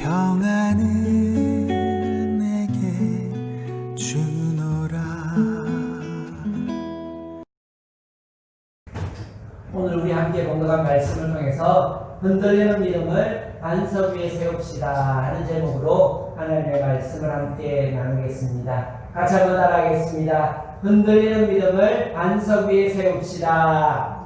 평안을 내게 주노라. 오늘 우리 함께 공독한 말씀을 통해서 흔들리는 믿음을 반석 위에 세웁시다 하는 제목으로 하나님의 말씀을 함께 나누겠습니다. 같이 한번 따라하겠습니다. 흔들리는 믿음을 반석 위에 세웁시다.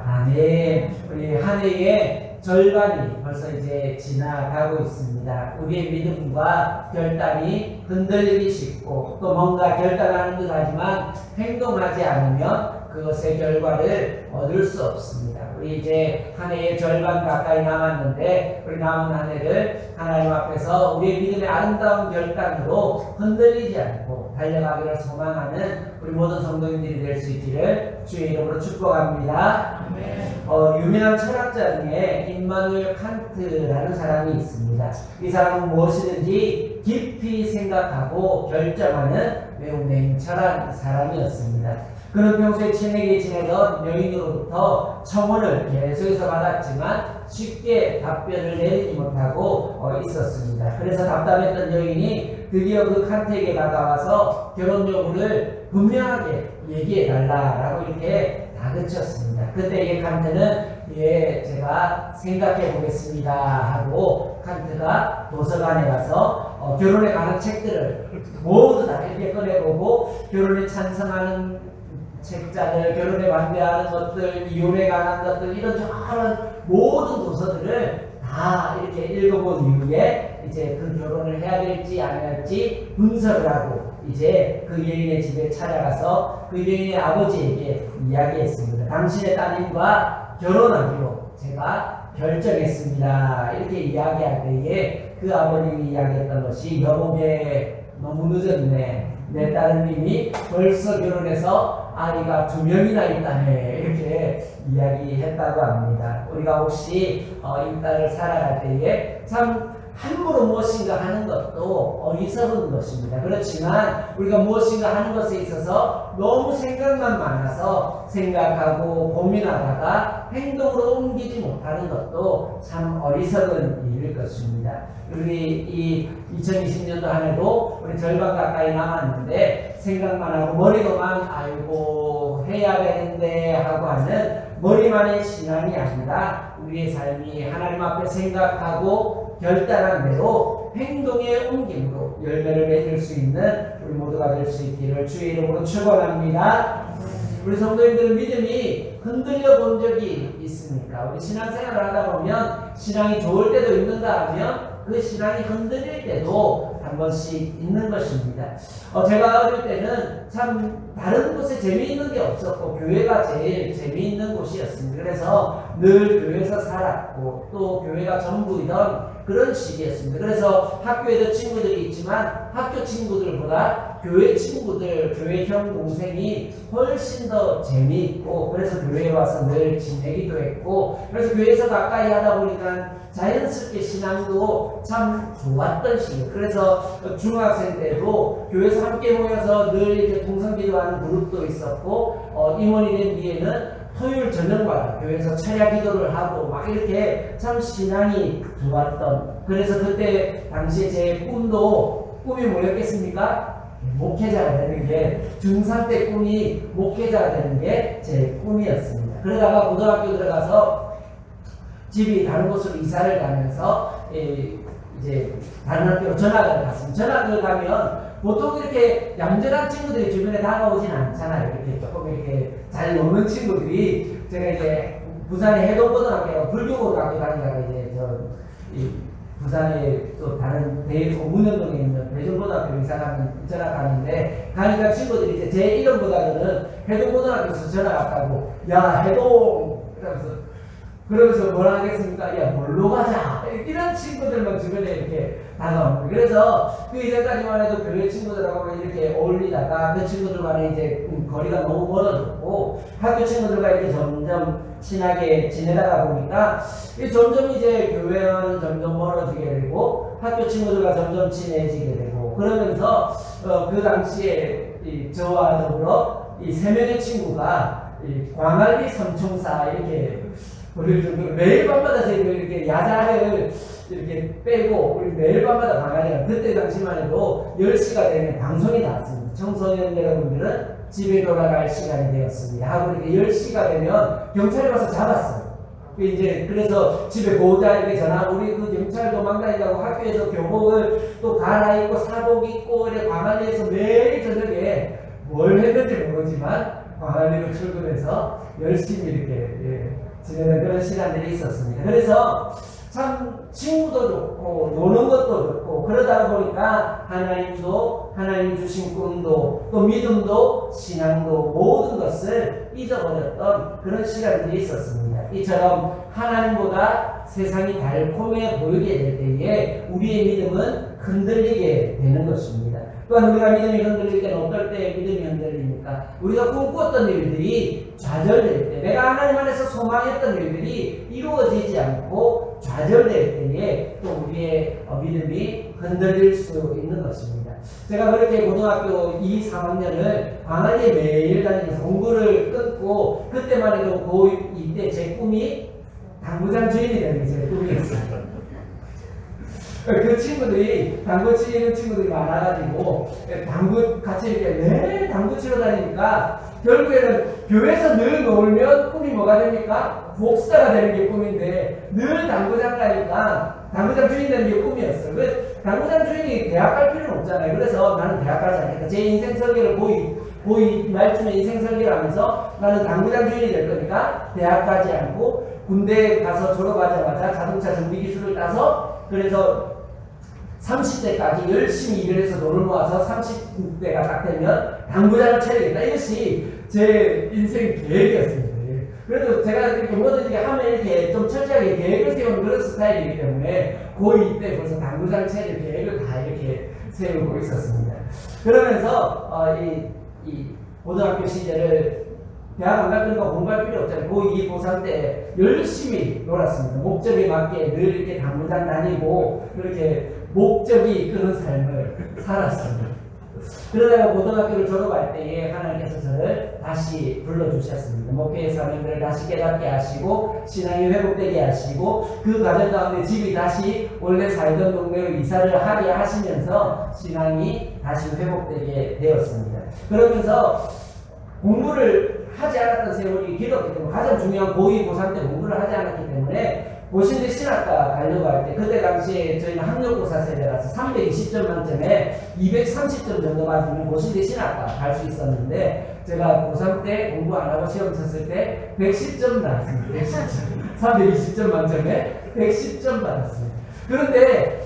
아멘. 우리 한 해의 절반이 벌써 이제 지나가고 있습니다. 우리의 믿음과 결단이 흔들리기 쉽고 또 뭔가 결단하는 듯 하지만 행동하지 않으면 그것의 결과를 얻을 수 없습니다. 우리 이제 한 해의 절반 가까이 남았는데 우리 남은 한 해를 하나님 앞에서 우리의 믿음의 아름다운 결단으로 흔들리지 않고 달려가기를 소망하는 우리 모든 성도님들이 될 수 있기를 주의 이름으로 축복합니다. 유명한 철학자 중에 임마누엘 칸트라는 사람이 있습니다. 이 사람은 무엇이든지 깊이 생각하고 결정하는 매우 냉철한 사람이었습니다. 그는 평소에 친하게 지내던 여인으로부터 청혼을 계속해서 받았지만 쉽게 답변을 내리지 못하고 있었습니다. 그래서 답답했던 여인이 드디어 그 칸트에게 다가와서 결혼 여부를 분명하게 얘기해달라라고 이렇게 다그쳤습니다. 그때 칸트는 예, 제가 생각해 보겠습니다 하고 칸트가 도서관에 가서 결혼에 관한 책들을 모두 다 이렇게 꺼내보고 결혼에 찬성하는 책자들, 결혼에 반대하는 것들, 이혼에 관한 것들, 이런저런 모든 도서들을 다 이렇게 읽어본 이후에 이제 그 결혼을 해야 될지 안 해야 될지 분석을 하고 이제 그 여인의 집에 찾아가서 그 여인의 아버지에게 이야기했습니다. 당신의 따님과 결혼하기로 제가 결정했습니다. 이렇게 이야기할 때에 그 아버님이 이야기했던 것이 여보게 너무 늦었네. 내 따님이 벌써 결혼해서 아이가 2명이나 있다네. 이렇게 이야기했다고 합니다. 우리가 혹시 이 딸을 살아갈 때에 참 함부로 무엇인가 하는 것도 어리석은 것입니다. 그렇지만 우리가 무엇인가 하는 것에 있어서 너무 생각만 많아서 생각하고 고민하다가 행동으로 옮기지 못하는 것도 참 어리석은 일일 것입니다. 우리 이 2020년도 한 해도 우리 절반 가까이 남았는데 생각만 하고 머리로만 아이고 해야 되는데 하고 하는 머리만의 신앙이 아니라 우리의 삶이 하나님 앞에 생각하고 결단한 대로 행동의 옮김으로 열매를 맺을 수 있는 우리 모두가 될 수 있기를 주의 이름으로 축원합니다. 우리 성도님들은 믿음이 흔들려 본 적이 있습니까? 우리 신앙생활을 하다 보면 신앙이 좋을 때도 있는가 하면 그 신앙이 흔들릴 때도 한 번씩 있는 것입니다. 제가 어릴 때는 참 다른 곳에 재미있는 게 없었고 교회가 제일 재미있는 곳이었습니다. 그래서 늘 교회에서 살았고 또 교회가 전부이던 그런 시기였습니다. 그래서 학교에도 친구들이 있지만 학교 친구들보다 교회 친구들, 교회 형 동생이 훨씬 더 재미있고 그래서 교회에 와서 늘 지내기도 했고 그래서 교회에서 가까이 하다 보니까 자연스럽게 신앙도 참 좋았던 시기예요. 그래서 중학생 때도 교회에서 함께 모여서 늘 이렇게 동성기도하는 그룹도 있었고 임원이 된 뒤에는 토요일 저녁마다 교회에서 철야 기도를 하고 막 이렇게 참 신앙이 좋았던 그래서 그때 당시에 제 꿈이 뭐였겠습니까? 목회자가 되는 게 중3 때 꿈이 목회자가 되는 게 제 꿈이었습니다. 그러다가 고등학교 들어가서 집이 다른 곳으로 이사를 가면서 이제 다른 학교로 전학을 갔습니다. 전학을 가면 보통 이렇게 얌전한 친구들이 주변에 다가오진 않잖아요. 이렇게 조금 이렇게 잘 노는 친구들이 제가 이제 부산의 해동고등학교 불교고등학교 다니다가 이제 부산에 또 다른 문현동에 있는 대전고등학교 전학 가는데 가니까 친구들이 이제 제 이름보다는 해동고등학교에서 전학 왔다고 야 해동 그러면서 뭐라 하겠습니까? 야 뭘로 가자 이런 친구들만 주변에 이렇게 다가옵니다. 그래서 그 이전까지만 해도 교회 친구들하고 이렇게 어울리다가 그 친구들과는 이제 거리가 너무 멀어졌고 학교 친구들과 이렇게 점점 친하게 지내다가 보니까 점점 이제 교회는 점점 멀어지게 되고 학교 친구들과 점점 친해지게 되고 그러면서 그 당시에 저와 더불어 이 3명의 친구가 광안리 삼총사 이렇게 버릴 정도로 매일 밤마다 저희가 이렇게 야자를 이렇게 빼고 우리 매일 밤마다 방학이라 그때 당시만 해도 10시가 되면 방송이 나왔습니다. 청소년 여러분들은 집에 돌아갈 시간이 되었습니다 하고 이렇게 10시가 되면 경찰이 와서 잡았어요. 그래서 집에 보호자 이렇게 전화하고 우리 그 경찰 도망다니다고 학교에서 교복을 또 갈아입고 사복 입고 이렇게 광안리에서 매일 저녁에 뭘 했는지 모르지만 광안리로 출근해서 열심히 이렇게 지내는 그런 시간들이 있었습니다. 그래서 참 친구도 좋고 노는 것도 좋고 그러다 보니까 하나님도 하나님 주신 꿈도 또 믿음도 신앙도 모든 것을 잊어버렸던 그런 시간들이 있었습니다. 이처럼 하나님보다 세상이 달콤해 보이게 될 때에 우리의 믿음은 흔들리게 되는 것입니다. 또한 우리가 믿음이 흔들릴 때는 어떨 때 믿음이 흔들립니까? 우리가 꿈꿨던 일들이 좌절될 때, 내가 하나님 안에서 소망했던 일들이 이루어지지 않고 좌절될 때에 또 우리의 믿음이 흔들릴 수 있는 것입니다. 제가 그렇게 고등학교 2, 3학년을 광안리에 매일 다니면서 공부를 끊고 그때만 해도 고2 때 제 꿈이 당구장 주인이 되는 게 제 꿈이었어요. 그 친구들이 당구 치는 친구들이 많아가지고 당구 같이 이렇게 매일 당구 치러 다니니까 결국에는 교회에서 늘 놀면 꿈이 뭐가 됩니까? 목사가 되는 게 꿈인데 늘 당구장 가니까 당구장 주인 되는 게 꿈이었어요. 당구장 주인이 대학 갈 필요는 없잖아요. 그래서 나는 대학 가지 않겠다. 제 인생 설계를 고2 말쯤에 인생 설계를 하면서 나는 당구장 주인이 될 거니까 대학 가지 않고 군대 가서 졸업하자마자 자동차 정비 기술을 따서 그래서 30대까지 열심히 일을 해서 돈을 모아서 30대가 딱 되면 당구장을 차리겠다. 이것이 제 인생 계획이었습니다. 그래도 제가 이렇게 뭐든지 하면 이렇게 좀 철저하게 계획을 세우는 그런 스타일이기 때문에 고2 때 벌써 당구장 차릴 계획을 다 이렇게 세우고 있었습니다. 그러면서 이 고등학교 시절을 대학 안 갈 거니까 공부할 필요 없잖아요. 고2, 고3 때 열심히 놀았습니다. 목적에 맞게 늘 이렇게 당구장 다니고 그렇게 목적이 이끄는 삶을 살았습니다. 그러다가 고등학교를 졸업할 때에 하나님께서 저를 다시 불러주셨습니다. 목회의 사명들을 다시 깨닫게 하시고 신앙이 회복되게 하시고 그 과정 가운데 집이 다시 원래 살던 동네로 이사를 하게 하시면서 신앙이 다시 회복되게 되었습니다. 그러면서 공부를 하지 않았던 세월이 길었기 때문에 가장 중요한 고2, 고3 때 공부를 하지 않았기 때문에 고신대 신학과 가려고 할 때 그때 당시에 저희는 학력고사 세대라서 320점 만점에 230점 정도 맞으면 고신대 신학과 갈 수 있었는데 제가 고3 때 공부 안 하고 시험 쳤을 때 110점 나왔습니다. 110점. 320점 만점에 110점 받았습니다. 그런데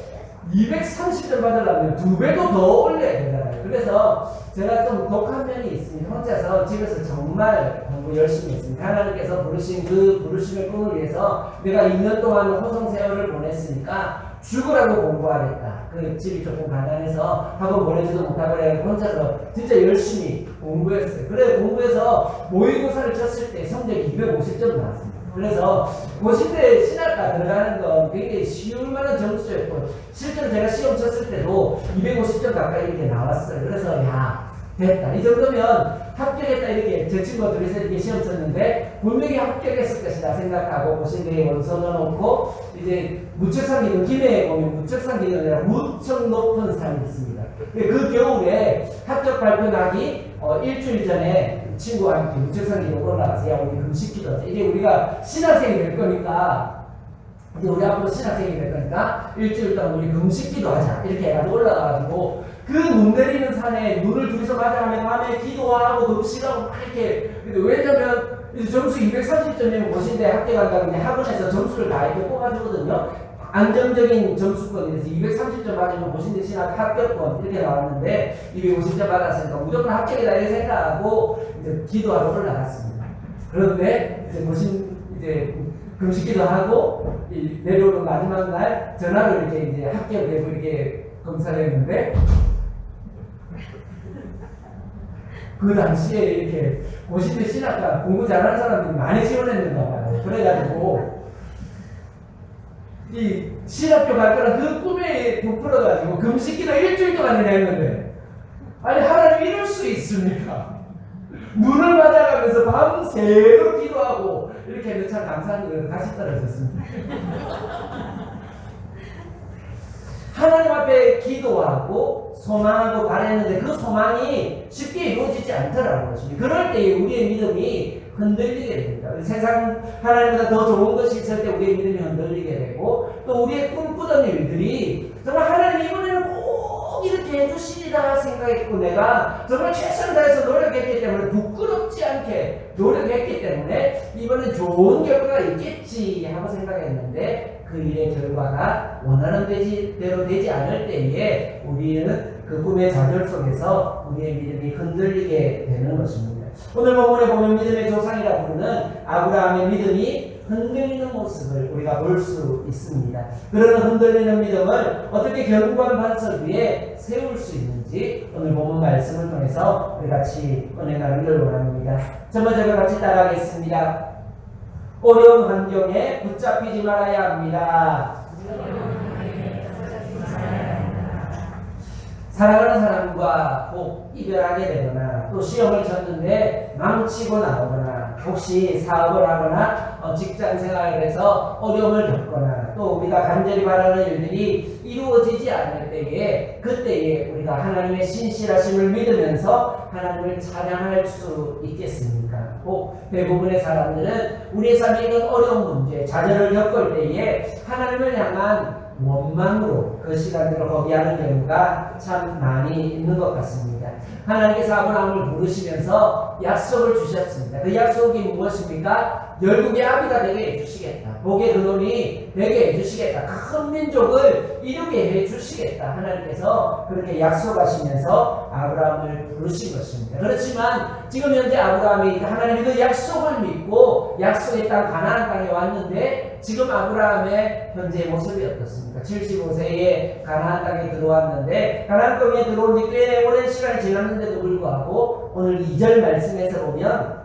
230점 받으려면 2배도 더 올려야 되잖아요. 그래서 제가 좀 독한 면이 있습니다. 혼자서 집에서 정말 공부 열심히 했습니다. 하나님께서 부르신 그 부르심의 꿈을 위해서 내가 2년 동안 호송세월을 보냈으니까 죽으라고 공부하겠다. 그 집이 조금 가난해서 학원 보내지도 못하고 그래 혼자서 진짜 열심히 공부했어요. 그래 공부해서 모의고사를 쳤을 때 성적이 250점 나왔습니다. 그래서 고신대 신학과 들어가는 건 굉장히 쉬울 만한 점수였고 실제로 제가 시험 쳤을 때도 250점 가까이 이렇게 나왔어요. 그래서 야 됐다 이 정도면 합격했다 이렇게 제 친구가 둘이서 이렇게 시험 쳤는데 분명히 합격했을 것이다 생각하고 고신대에 원서 넣어놓고 이제 무척산 기둥 김해에 보면 무척산 기둥이 아니라 무척 높은 산이 있습니다. 그 겨울에 합격 발표 나기 일주일 전에 친구와 함께 무척산 기둥 올라가서 야 우리 금식기도 이제 우리가 신학생이 될 거니까 이제 우리 앞으로 신학생이 될 거니까 일주일 동안 우리 금식기도 하자 이렇게 해가지고 올라가가지고 그 눈 내리는 산에 눈을 둘이서 맞아가며 밤에 기도하고 금식하고 막 이렇게 왜냐면 점수 230점이면 고신대 합격한다고 이제 학원에서 점수를 다 이렇게 뽑아주거든요. 안정적인 점수권에서 230점 받으면 고신대 신학 합격권 이렇게 나왔는데 250점 받았으니까 무조건 합격이다 이렇게 생각하고 이제 기도하러 올라갔습니다. 그런데 이제 금식기도 하고 내려오는 마지막 날 전화로 이렇게 이제 합격되고 이렇게 검사를 했는데 그 당시에 이렇게 고신대 신학과 공부 잘하는 사람들이 많이 지원했는가 봐요. 그래가지고 이 신학교 갈 거랑 그 꿈에 부풀어가지고 금식기도 일주일 동안이나 했는데 아니 하나님 이럴 수 있습니까? 눈을 맞아가면서 밤새도록 기도하고 이렇게 해서 참 감사한 거예요. 다시 떨어졌습니다. 하나님 앞에 기도하고 소망하고 바랬는데 그 소망이 쉽게 이루어지지 않더라는 것입니다. 그럴 때 우리의 믿음이 흔들리게 됩니다. 세상 하나님보다 더 좋은 것이 있을 때 우리의 믿음이 흔들리게 되고 또 우리의 꿈꾸던 일들이 정말 하나님 이번에는 꼭 이렇게 해주시리라 생각했고 내가 정말 최선을 다해서 노력했기 때문에 부끄럽지 않게 노력했기 때문에 이번엔 좋은 결과가 있겠지 하고 생각했는데 그 일의 결과가 원하는 대로 되지 않을 때에 우리는 그 꿈의 좌절 속에서 우리의 믿음이 흔들리게 되는 것입니다. 오늘 본문에 보면 믿음의 조상이라 부르는 아브라함의 믿음이 흔들리는 모습을 우리가 볼 수 있습니다. 그런 흔들리는 믿음을 어떻게 견고한 반석 위에 세울 수 있는지 오늘 본문 말씀을 통해서 우리 같이 은혜 나누기를 원합니다. 첫 번째로 같이 따라하겠습니다. 어려운 환경에 붙잡히지 말아야 합니다. 사랑하는 사람과 꼭 이별하게 되거나 또 시험을 쳤는데 망치고 나오거나 혹시 사업을 하거나 직장 생활에서 어려움을 겪거나 또 우리가 간절히 바라는 일들이 이루어지지 않을 때에 그때에 우리가 하나님의 신실하심을 믿으면서 하나님을 찬양할 수 있겠습니까? 꼭 대부분의 사람들은 우리의 삶에 있는 어려운 문제, 좌절을 겪을 때에 하나님을 향한 원망으로 그 시간들을 거기하는 경우가 참 많이 있는 것 같습니다. 하나님께서 아브라함을 부르시면서 약속을 주셨습니다. 그 약속이 무엇입니까? 열국의 아비가 되게 해주시겠다. 복의 근원이 되게 해주시겠다. 큰 민족을 이루게 해주시겠다. 하나님께서 그렇게 약속하시면서 아브라함을 부르신 것입니다. 그렇지만 지금 현재 아브라함이 하나님의 그 약속을 믿고 약속의 땅 가나안 땅에 왔는데 지금 아브라함의 현재의 모습이 어떻습니까? 75세에 가나안 땅에 들어왔는데 가나안 땅에 들어온 지 꽤 오랜 시간이 지났는데도 불구하고 오늘 2절 말씀에서 보면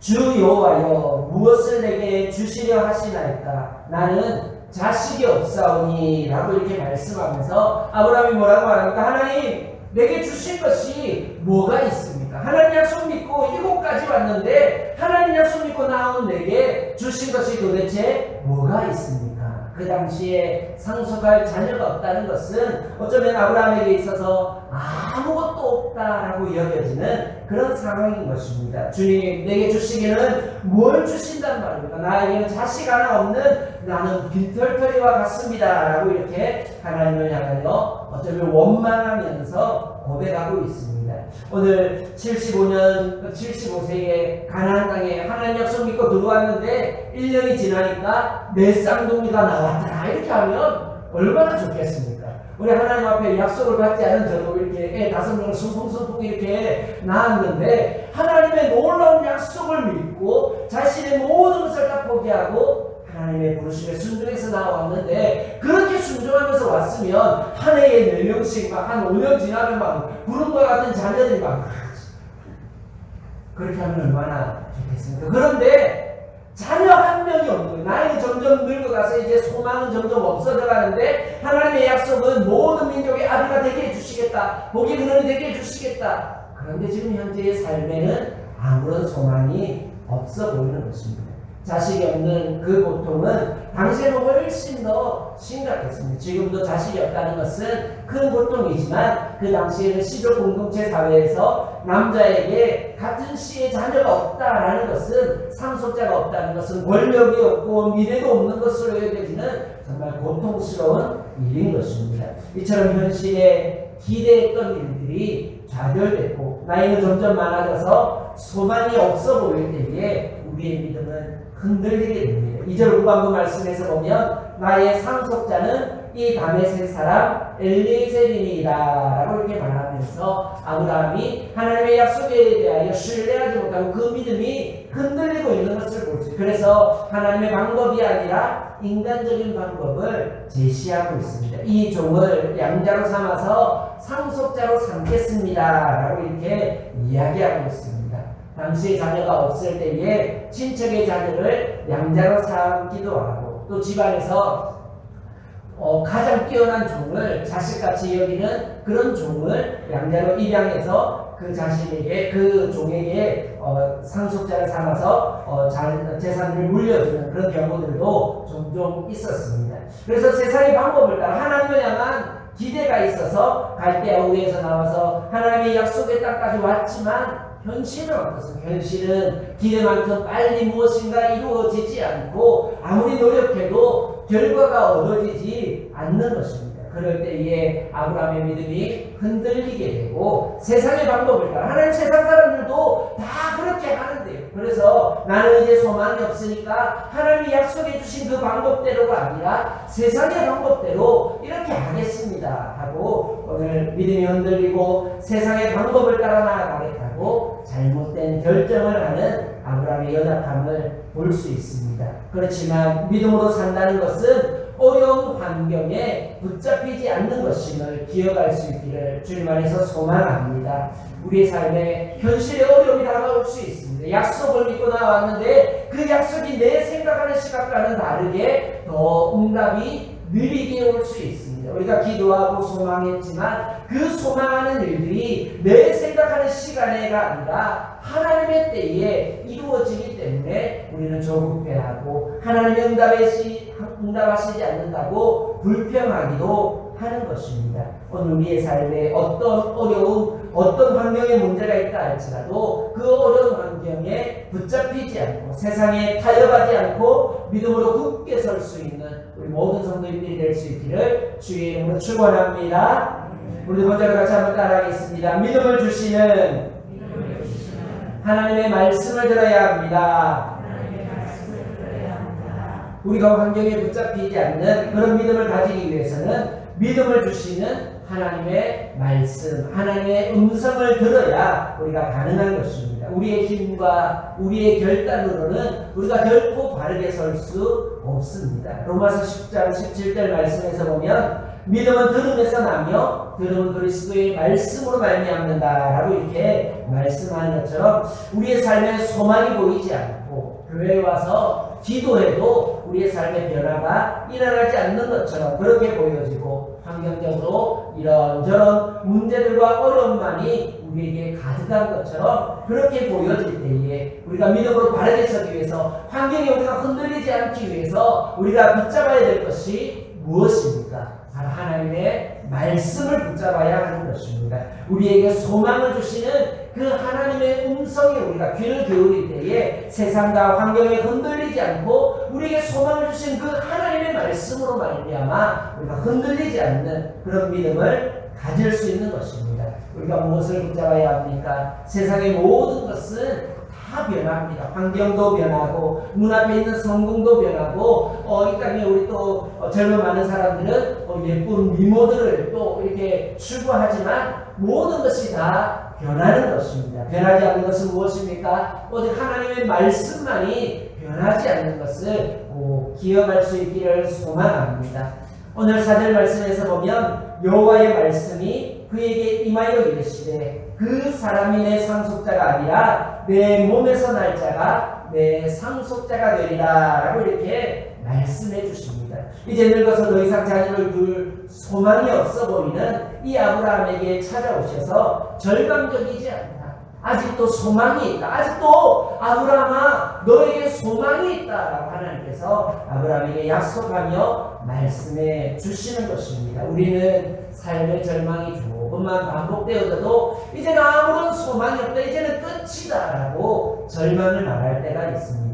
주 여호와여 무엇을 내게 주시려 하시나이까 나는 자식이 없사오니 라고 이렇게 말씀하면서 아브라함이 뭐라고 말합니까? 하나님 내게 주신 것이 뭐가 있습니까? 하나님 약속 믿고 이곳까지 왔는데 하나님 약속 믿고 나온 내게 주신 것이 도대체 뭐가 있습니까? 그 당시에 상속할 자녀가 없다는 것은 어쩌면 아브라함에게 있어서 아무것도 없다라고 여겨지는 그런 상황인 것입니다. 주님 내게 주시기는 뭘 주신단 말입니까? 나에게는 자식 하나 없는 나는 빈털터리와 같습니다 라고 이렇게 하나님을 향하여 어쩌면 원망하면서 고백하고 있습니다. 오늘 75세에 가나안 땅에 하나님 약속 믿고 들어왔는데 1년이 지나니까 내 쌍둥이가 나왔더라 이렇게 하면 얼마나 좋겠습니까? 우리 하나님 앞에 약속을 받지 않은 저도 이렇게 애 5명을 숭숭숭숭 이렇게 낳았는데 하나님의 놀라운 약속을 믿고 자신의 모든 것을 다 포기하고 하나님의 부르심에 순종해서 나왔는데 그렇게 순종하면서 왔으면 한 해에 4명씩 막 한 5년 지나면 막 구름과 같은 자녀들이 막 그렇게 하면 얼마나 좋겠습니까? 그런데 자녀 한 명이 없는 거예요. 나이는 점점 늙어가서 이제 소망은 점점 없어져 가는데 하나님의 약속은 모든 민족의 아비가 되게 해주시겠다. 복의 근원이 되게 해주시겠다. 그런데 지금 현재의 삶에는 아무런 소망이 없어 보이는 것입니다. 자식이 없는 그 고통은 당시에는 훨씬 더 심각했습니다. 지금도 자식이 없다는 것은 큰 고통이지만 그 당시에는 시족 공동체 사회에서 남자에게 같은 씨의 자녀가 없다라는 것은 상속자가 없다는 것은 권력이 없고 미래도 없는 것으로 여겨지는 정말 고통스러운 일인 것입니다. 이처럼 현실에 기대했던 일들이 좌절됐고 나이는 점점 많아져서 소망이 없어 보일 때에 우리의 믿음은 흔들리게 됩니다. 2절 후반부 말씀에서 보면 나의 상속자는 이 다메섹 사람 엘리에셀이니라 라고 이렇게 말하면서 아브라함이 하나님의 약속에 대하여 신뢰하지 못하고 그 믿음이 흔들리고 있는 것을 볼 수 있어요. 그래서 하나님의 방법이 아니라 인간적인 방법을 제시하고 있습니다. 이 종을 양자로 삼아서 상속자로 삼겠습니다 라고 이렇게 이야기하고 있습니다. 당시에 자녀가 없을 때에 친척의 자녀를 양자로 삼기도 하고 또 집안에서 가장 뛰어난 종을 자식같이 여기는 그런 종을 양자로 입양해서 그 자신에게 그 종에게 상속자를 삼아서 재산을 물려주는 그런 경우들도 종종 있었습니다. 그래서 세상의 방법을 따라 하나님을 향한 기대가 있어서 갈대아 우에서 나와서 하나님의 약속의 땅까지 왔지만 현실은 어떻습니까? 현실은 기대만큼 빨리 무엇인가 이루어지지 않고 아무리 노력해도 결과가 얻어지지 않는 것입니다. 그럴 때에 아브라함의 믿음이 흔들리게 되고 세상의 방법을 따라 하나님 세상 사람들도 다 그렇게 하는데요. 그래서 나는 이제 소망이 없으니까 하나님이 약속해 주신 그 방법대로가 아니라 세상의 방법대로 이렇게 하겠습니다 하고 오늘 믿음이 흔들리고 세상의 방법을 따라 나아가겠다고 잘못된 결정을 하는 아브라함의 연약함을 볼 수 있습니다. 그렇지만 믿음으로 산다는 것은 어려운 환경에 붙잡히지 않는 것임을 기억할 수 있기를 주님 안에서 소망합니다. 우리의 삶에 현실의 어려움이 다가올 수 있습니다. 약속을 믿고 나왔는데 그 약속이 내 생각하는 시각과는 다르게 더 응답이 느리게 올 수 있습니다. 우리가 기도하고 소망했지만 그 소망하는 일들이 내 생각하는 시간에가 아니라 하나님의 때에 이루어지기 때문에 우리는 조급해하고 하나님의 응답하시지 않는다고 불평하기도 하는 것입니다. 오늘 우리의 삶에 어떤 어려움, 어떤 환경에 문제가 있다 할지라도 그 어려운 환경에 붙잡히지 않고 세상에 타협하지 않고 믿음으로 굳게 설 수 있는 우리 모든 성도님들이 될 수 있기를 주의 이름으로 축원합니다. 우리 먼저 같이 한번 따라하겠습니다. 믿음을 주시는 하나님의 말씀을 들어야 합니다. 우리가 환경에 붙잡히지 않는 그런 믿음을 가지기 위해서는 믿음을 주시는 하나님의 말씀, 하나님의 음성을 들어야 우리가 가능한 것입니다. 우리의 힘과 우리의 결단으로는 우리가 결코 바르게 설 수 없습니다. 로마서 10장 17절 말씀에서 보면 믿음은 들음에서 나며 들음은 그리스도의 말씀으로 말미암는다라고 이렇게 말씀하는 것처럼 우리의 삶에 소망이 보이지 않고 교회에 와서 기도해도 우리의 삶의 변화가 일어나지 않는 것처럼 그렇게 보여지고 환경적으로 이런저런 문제들과 어려움만이 우리에게 가득한 것처럼 그렇게 보여질 때에 우리가 믿음으로 바르게 서기 위해서 환경에 우리가 흔들리지 않기 위해서 우리가 붙잡아야 될 것이 무엇입니까? 바로 하나님의 말씀을 붙잡아야 하는 것입니다. 우리에게 소망을 주시는 그 하나님의 음성에 우리가 귀를 기울일 때에 세상과 환경에 흔들리지 않고 우리에게 소망을 주신 그 하나님의 말씀으로 말미암아 우리가 흔들리지 않는 그런 믿음을 가질 수 있는 것입니다. 우리가 무엇을 붙잡아야 합니까? 세상의 모든 것은 다 변합니다. 환경도 변하고 눈앞에 있는 성공도 변하고 이 땅에 우리 또 젊은 많은 사람들은 예쁜 미모들을 또 이렇게 추구하지만 모든 것이 다 변하는 것입니다. 변하지 않는 것은 무엇입니까? 오직 하나님의 말씀만이 변하지 않는 것을 꼭 기억할 수 있기를 소망합니다. 오늘 4절 말씀에서 보면 여호와의 말씀이 그에게 임하여 이르시되 그 사람이 내 상속자가 아니라 내 몸에서 날 자가 내 상속자가 되리라 라고 이렇게 말씀해 주십니다. 이제 늙어서 더 이상 자녀를 둘 소망이 없어 보이는 이 아브라함에게 찾아오셔서 절감적이지 않다. 아직도 소망이 있다. 아직도 아브라함아 너에게 소망이 있다라고 하나님께서 아브라함에게 약속하며 말씀해 주시는 것입니다. 우리는 삶의 절망이 조금만 반복되어져도 이제는 아무런 소망이 없다. 이제는 끝이다라고 절망을 말할 때가 있습니다.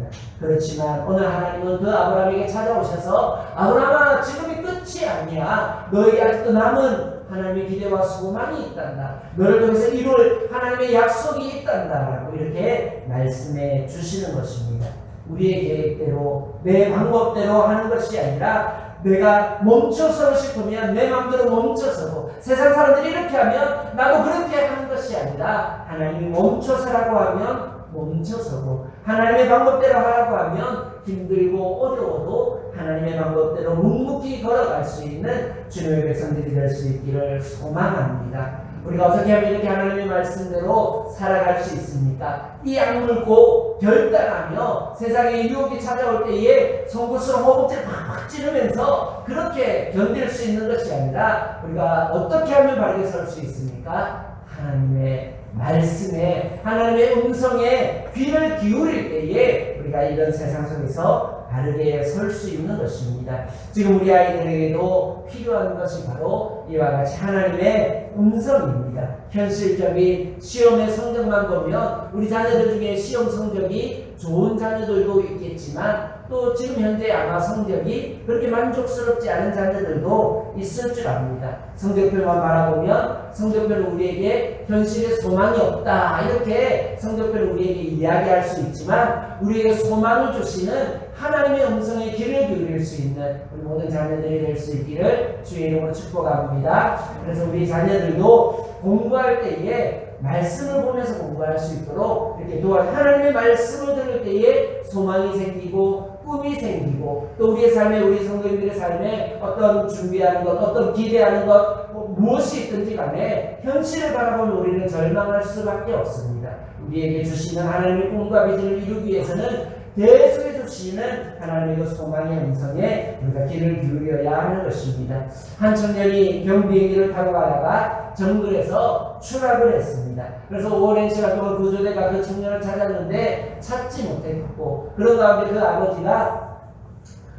그렇지만 오늘 하나님은 그 아브라함에게 찾아오셔서 아브라함아 지금이 끝이 아니야. 너에게 아직도 남은 하나님의 기대와 소망이 있단다. 너를 통해서 이룰 하나님의 약속이 있단다라고 이렇게 말씀해 주시는 것입니다. 우리의 계획대로 내 방법대로 하는 것이 아니라 내가 멈춰서고 싶으면 내 마음대로 멈춰서고 세상 사람들이 이렇게 하면 나도 그렇게 하는 것이 아니라 하나님이 멈춰서라고 하면 멈춰서고 하나님의 방법대로 하라고 하면 힘들고 어려워도 하나님의 방법대로 묵묵히 걸어갈 수 있는 주님의 백성들이 될 수 있기를 소망합니다. 우리가 어떻게 하면 이렇게 하나님의 말씀대로 살아갈 수 있습니까? 이 악물고 결단하며 세상에 유혹이 찾아올 때에 송곳으로 허벅지를 팍팍 찌르면서 그렇게 견딜 수 있는 것이 아니라 우리가 어떻게 하면 바르게 설 수 있습니까? 하나님의 말씀에 하나님의 음성에 귀를 기울일 때에 우리가 이런 세상 속에서 바르게 설 수 있는 것입니다. 지금 우리 아이들에게도 필요한 것이 바로 이와 같이 하나님의 음성입니다. 현실적인 시험의 성적만 보면 우리 자녀들 중에 시험 성적이 좋은 자녀들도 있겠지만 또 지금 현재 아마 성적이 그렇게 만족스럽지 않은 자녀들도 있을 줄 압니다. 성적표만 바라보면 성적표는 우리에게 현실에 소망이 없다 이렇게 성적표는 우리에게 이야기할 수 있지만 우리에게 소망을 주시는 하나님의 음성에 귀를 기울일 수 있는 우리 모든 자녀들이 될 수 있기를 주의 이름으로 축복합니다. 그래서 우리 자녀들도 공부할 때에 말씀을 보면서 공부할 수 있도록 이렇게 하나님의 말씀을 들을 때에 소망이 생기고 꿈이 생기고 또 우리의 삶에 우리 성도님들의 삶에 어떤 준비하는 것 어떤 기대하는 것 무엇이 있든지 간에 현실을 바라보는 우리는 절망할 수밖에 없습니다. 우리에게 주시는 하나님의 꿈과 비전을 이루기 위해서는 계속해 주시는 하나님의 그 소망의 음성에 우리가 귀를 기울여야 하는 것입니다. 한 청년이 경비행기를 타고 가다가 정글에서 추락을 했습니다. 그래서 오랜 시간 동안 구조대가 그 청년을 찾았는데 찾지 못했고 그런 가운데 그 아버지가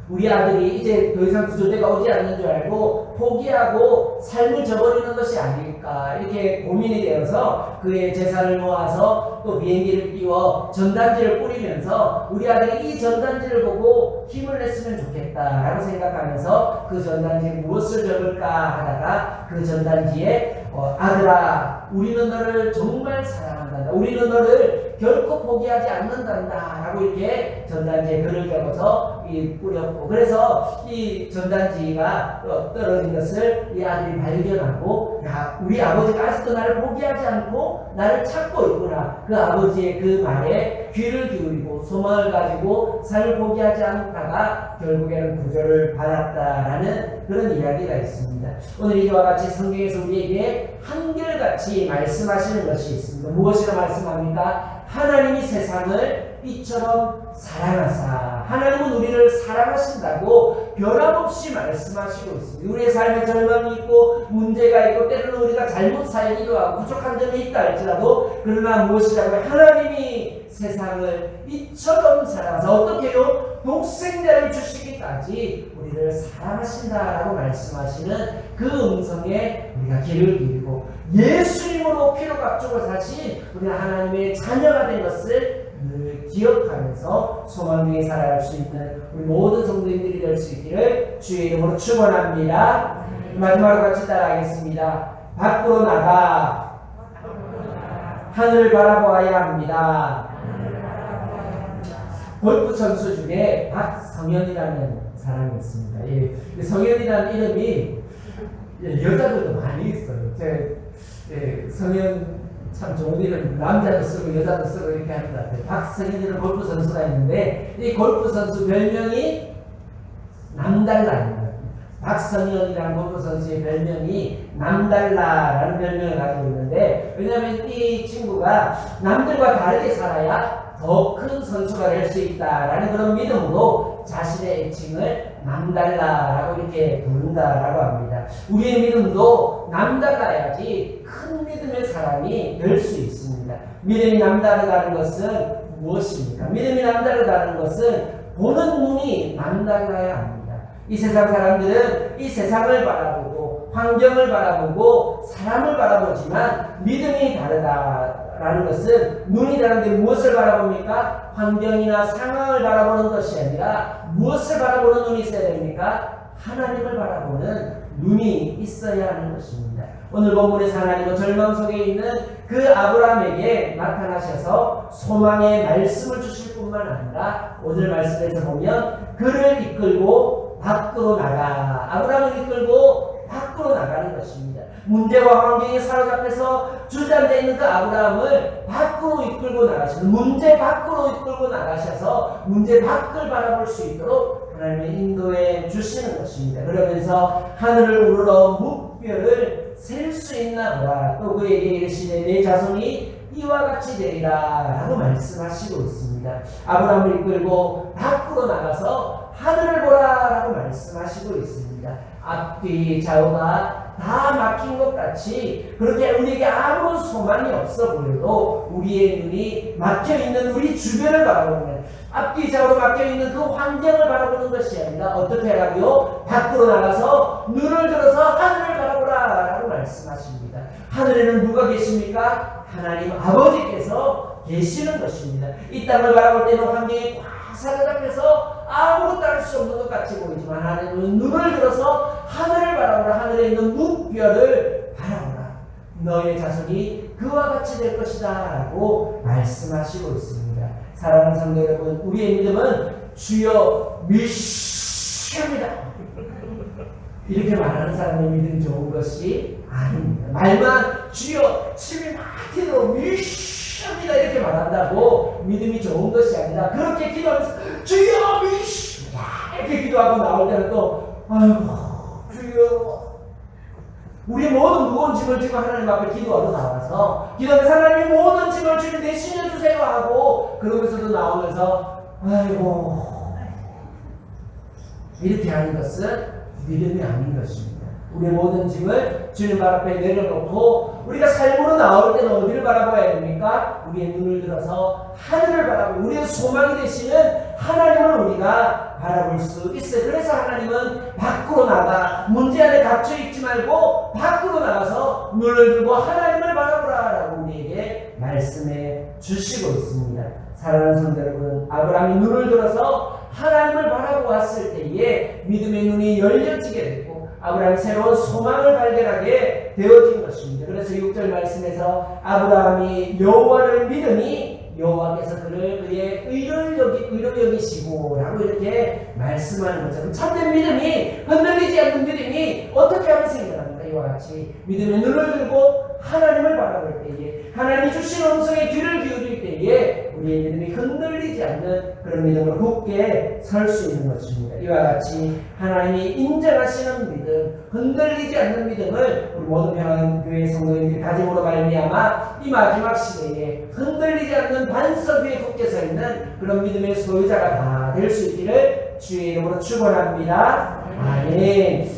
우리 아들이 이제 더 이상 구조대가 오지 않는 줄 알고 포기하고 삶을 저버리는 것이 아닐까 이렇게 고민이 되어서 그의 재산을 모아서 또 비행기를 띄워 전단지를 뿌리면서 우리 아들이 이 전단지를 보고 힘을 냈으면 좋겠다라고 생각하면서 그 전단지에 무엇을 적을까 하다가 그 전단지에 아들아 우리는 너를 정말 사랑한다. 우리는 너를 결코 포기하지 않는단다 라고 이렇게 전단지에 글을 적어서 뿌렸고 그래서 이 전단지가 떨어진 것을 이 아들이 발견하고 야 우리 아버지가 아직도 나를 포기하지 않고 나를 찾고 있구나. 그 아버지의 그 말에 귀를 기울이고 소망을 가지고 삶을 포기하지 않다가 결국에는 구조를 받았다라는 그런 이야기가 있습니다. 오늘 이와 같이 성경에서 우리에게 한결같이 말씀하시는 것이 있습니다. 무엇이라 말씀합니까? 하나님이 세상을 이처럼 사랑하사 하나님은 우리를 사랑하신다고 변함없이 말씀하시고 있습니다. 우리의 삶에 절망이 있고 문제가 있고 때로는 우리가 잘못 살기도 하고 부족한 점이 있다 할지라도 그러나 무엇이라고 하나님이 세상을 이처럼 사랑하사 어떻게 해요? 독생자를 주시기까지 우리를 사랑하신다라고 말씀하시는 그 음성에 우리가 귀를 기울이고 예수님으로 피로 각종을 사신 우리가 하나님의 자녀가 된 것을 늘 기억하면서 소망 위에 살아갈 수 있는 우리 모든 성도님들이 될 수 있기를 주의 이름으로 축원합니다. 마지막으로 같이 따라하겠습니다. 밖으로 나가 하늘을 바라보아야 합니다. 골프 선수 중에 박성현이라는 사람이 있습니다. 이 성현이라는 이름이 여자들도 많이 있어요. 성현 참 좋은 이름, 남자도 쓰고 여자도 쓰고 이렇게 하는 것 같아요. 박성현이라는 골프 선수가 있는데 이 골프 선수 별명이 남달라입니다. 박성현이라는 골프 선수의 별명이 남달라라는 별명을 가지고 있는데 왜냐하면 이 친구가 남들과 다르게 살아야 더 큰 선수가 될 수 있다라는 그런 믿음으로 자신의 애칭을 남달라라고 이렇게 부른다라고 합니다. 우리의 믿음도 남달라야지 큰 믿음의 사람이 될 수 있습니다. 믿음이 남다르다는 것은 무엇입니까? 믿음이 남다르다는 것은 보는 눈이 남달라야 합니다. 이 세상 사람들은 이 세상을 바라보고 환경을 바라보고 사람을 바라보지만 믿음이 다르다라는 것은 눈이 다른데 무엇을 바라봅니까? 환경이나 상황을 바라보는 것이 아니라 무엇을 바라보는 눈이 있어야 됩니까? 하나님을 바라보는 눈이 있어야 하는 것입니다. 오늘 본문에서 하나님은 절망 속에 있는 그 아브라함에게 나타나셔서 소망의 말씀을 주실 뿐만 아니라 오늘 말씀에서 보면 그를 이끌고 밖으로 나가 아브라함을 이끌고 밖으로 나가는 것입니다. 문제와 환경에 사로잡혀서 주저앉아 있는 그 아브라함을 밖으로 이끌고 나가셔서 문제 밖으로 이끌고 나가셔서 문제 밖을 바라볼 수 있도록 하나님의 인도해 주시는 것입니다. 그러면서 하늘을 우러러 묵별을 셀 수 있나 보라. 또 그에게 이르시되 내 자손이 이와 같이 되리라 라고 말씀하시고 있습니다. 아브라함을 이끌고 밖으로 나가서 하늘을 보라 라고 말씀하시고 있습니다. 앞뒤 좌우가 다 막힌 것 같이 그렇게 우리에게 아무런 소망이 없어 보여도 우리의 눈이 막혀있는 우리 주변을 바라보는 앞뒤 좌우로 막혀있는 그 환경을 바라보는 것이 아니라 어떻게 하라고요? 밖으로 나가서 눈을 들어서 하늘을 바라보라 라고 말씀하십니다. 하늘에는 누가 계십니까? 하나님 아버지께서 계시는 것입니다. 이 땅을 바라볼 때는 환경이 꽉 사로잡혀서 아무것도 할 수 없는 것 같이 보이지만 하나님은 눈을 들어서 하늘을 바라보라. 하늘에 있는 무별을 바라보라. 너의 자손이 그와 같이 될 것이다 라고 말씀하시고 있습니다. 사랑하는 성도 여러분, 우리의 믿음은 주여 미시합니다 이렇게 말하는 사람의 믿음이 좋은 것이 아닙니다. 말만 주여 침이 막 튀도록 미시합니다 이렇게 말한다고 믿음이 좋은 것이 아니라 그렇게 기도하면서 주여 미시합니다 이렇게 기도하고 나올 때는 또 아이고 주여 우리 모든 무거운 짐을 지고 하나님 앞에 기도하러 나와서 기도하면서 하나님 모든 짐을 주님 대신해 주세요 하고 그러면서도 나오면서 아이고 이렇게 하는 것은 믿음이 아닌 것입니다. 우리의 모든 짐을 주님 발 앞에 내려놓고 우리가 삶으로 나올 때는 어디를 바라봐야 됩니까? 우리의 눈을 들어서 하늘을 바라보고 우리의 소망이 되시는 하나님을 우리가 바라볼 수 있어요. 그래서 하나님은 밖으로 나가 문제 안에 갇혀 있지 말고 밖으로 나가서 눈을 들고 하나님을 바라보라 라고 우리에게 말씀해 주시고 있습니다. 사랑하는 성도 여러분, 아브라함이 눈을 들어서 하나님을 바라보았을 때에 믿음의 눈이 열려지게 됐고 아브라함이 새로운 소망을 발견하게 되어진 것입니다. 그래서 6절 말씀에서 아브라함이 여호와를 믿으니 여호와께서 그를 그의 의로 여기시고 라고 이렇게 말씀하는 것처럼 참된 믿음이 흔들리지 않는 믿음이 어떻게 하면 생겨납니까? 이와 같이 믿음의 눈을 들고 하나님을 바라볼 때에 하나님이 주신 음성에 귀를 기울일 때에 우리의 믿음이 흔들리지 않는 그런 믿음으로 굳게 설 수 있는 것입니다. 이와 같이 하나님이 인정하시는 믿음, 흔들리지 않는 믿음을 우리 모든 평안교회 성도님들이 가짐으로 말미암아 이 마지막 시대에 흔들리지 않는 반석 위에 굳게 서 있는 그런 믿음의 소유자가 다 될 수 있기를 주의 이름으로 축원합니다. 아멘.